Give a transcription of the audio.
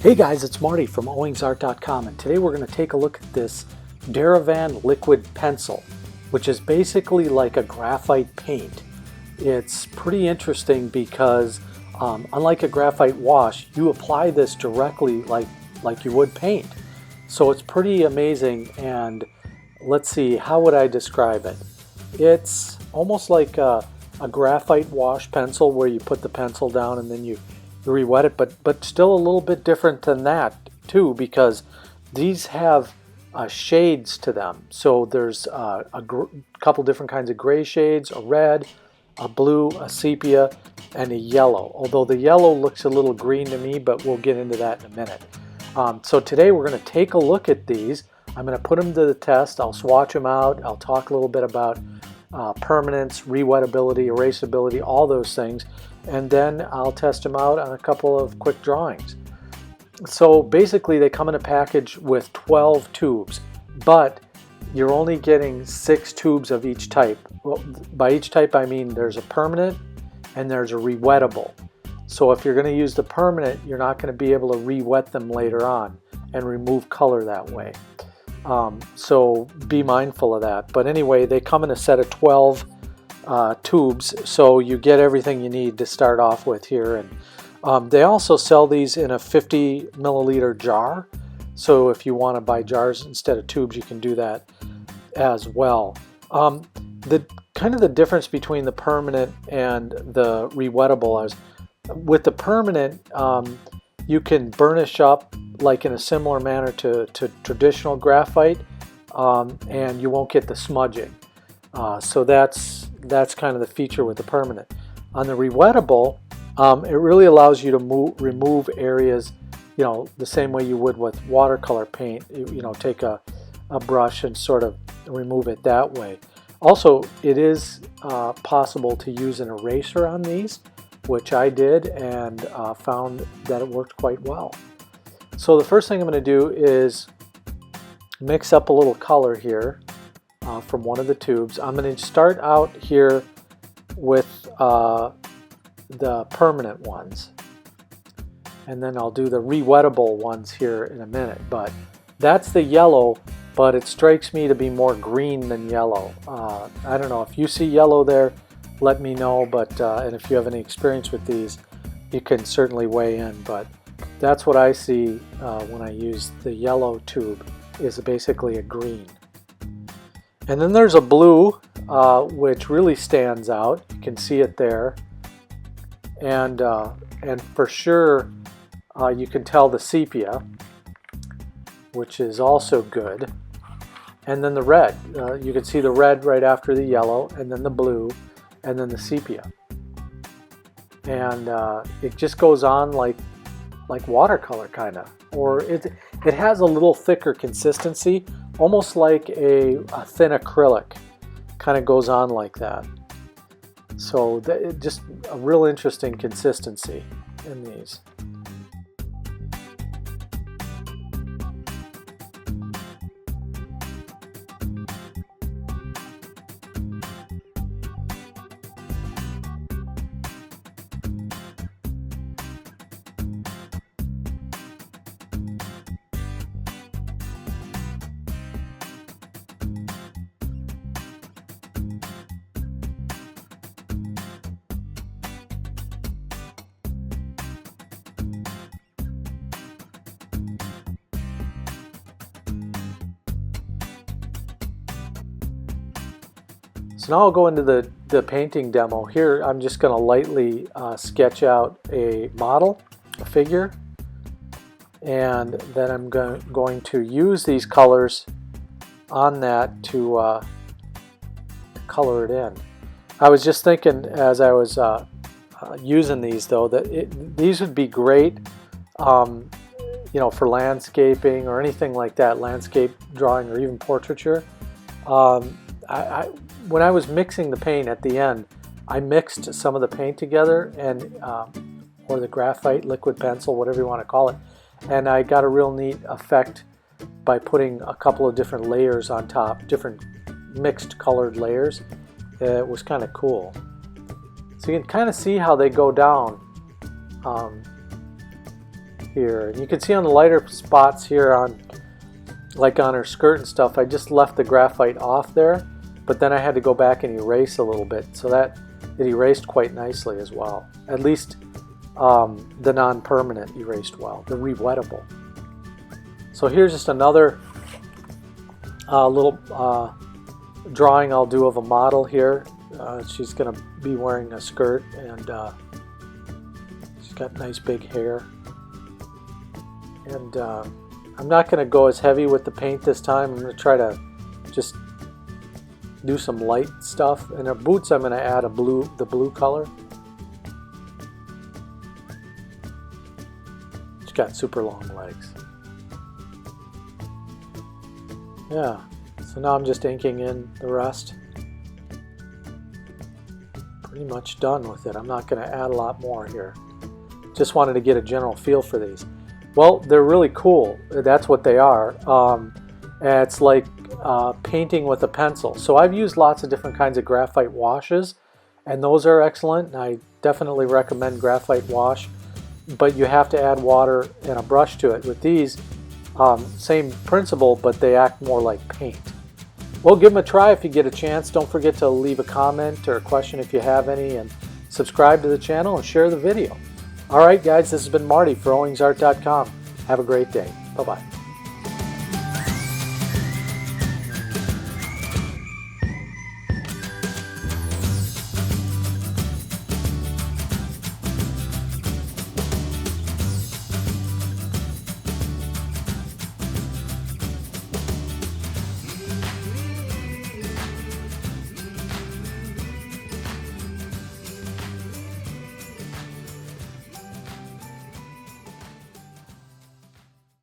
Hey guys, it's Marty from owingsart.com, and today we're going to take a look at this Derivan liquid pencil, which is basically like a graphite paint. It's pretty interesting because unlike a graphite wash, you apply this directly like you would paint. So it's pretty amazing, and let's see, how would I describe it? It's almost like a graphite wash pencil where you put the pencil down and then you re-wet it, but still a little bit different than that too, because these have shades to them. So there's a couple different kinds of gray shades: a red, a blue, a sepia, and a yellow. Although the yellow looks a little green to me, but we'll get into that in a minute. So today we're going to take a look at these. I'm going to put them to the test. I'll swatch them out. I'll talk a little bit about permanence, rewettability, erasability, all those things, and then I'll test them out on a couple of quick drawings. So basically they come in a package with 12 tubes, but you're only getting 6 tubes of each type. Well, by each type I mean there's a permanent and there's a rewettable. So if you're going to use the permanent, you're not going to be able to re-wet them later on and remove color that way. So be mindful of that. But anyway, they come in a set of 12 tubes, so you get everything you need to start off with here. And they also sell these in a 50 milliliter jar. So if you want to buy jars instead of tubes, you can do that as well. The kind of the difference between the permanent and the rewettable is with the permanent, you can burnish up like in a similar manner to traditional graphite, and you won't get the smudging. So that's kind of the feature with the permanent. On the rewettable, it really allows you to remove areas, the same way you would with watercolor paint. Take a brush and sort of remove it that way. Also, it is possible to use an eraser on these, which I did, and found that it worked quite well. So the first thing I'm going to do is mix up a little color here from one of the tubes. I'm going to start out here with the permanent ones, and then I'll do the rewettable ones here in a minute. But that's the yellow, but it strikes me to be more green than yellow. I don't know if you see yellow there, let me know, but and if you have any experience with these, you can certainly weigh in. But that's what I see when I use the yellow tube, is basically a green. And then there's a blue, which really stands out. You can see it there, and for sure you can tell the sepia, which is also good. And then the red, you can see the red right after the yellow, and then the blue, and then the sepia. And it just goes on like watercolor kind of, or it has a little thicker consistency, almost like a thin acrylic, kind of goes on like that. So just a real interesting consistency in these. So now I'll go into the painting demo. Here I'm just going to lightly sketch out a model, a figure, and then I'm going to use these colors on that to color it in. I was just thinking as I was using these, though, that these would be great for landscaping or anything like that, landscape drawing or even portraiture. When I was mixing the paint at the end, I mixed some of the paint together, and or the graphite liquid pencil, whatever you want to call it, and I got a real neat effect by putting a couple of different layers on top, different mixed colored layers. It was kind of cool. So you can kind of see how they go down. here. And you can see on the lighter spots here on, like on her skirt and stuff, I just left the graphite off there, but then I had to go back and erase a little bit, so that it erased quite nicely as well. At least the non-permanent erased well, the re-wettable. So here's just another little drawing I'll do of a model here. She's going to be wearing a skirt, and she's got nice big hair. And I'm not going to go as heavy with the paint this time. I'm going to try to just do some light stuff. And her boots, I'm going to add the blue color. She's got super long legs. Yeah, so now I'm just inking in the rest. Pretty much done with it. I'm not going to add a lot more here. Just wanted to get a general feel for these. Well, they're really cool. That's what they are. It's like painting with a pencil. So I've used lots of different kinds of graphite washes, and those are excellent. I definitely recommend graphite wash, but you have to add water and a brush to it. With these, same principle, but they act more like paint. Well, give them a try if you get a chance. Don't forget to leave a comment or a question if you have any, and subscribe to the channel and share the video. All right, guys, this has been Marty for OwingsArt.com. Have a great day. Bye-bye.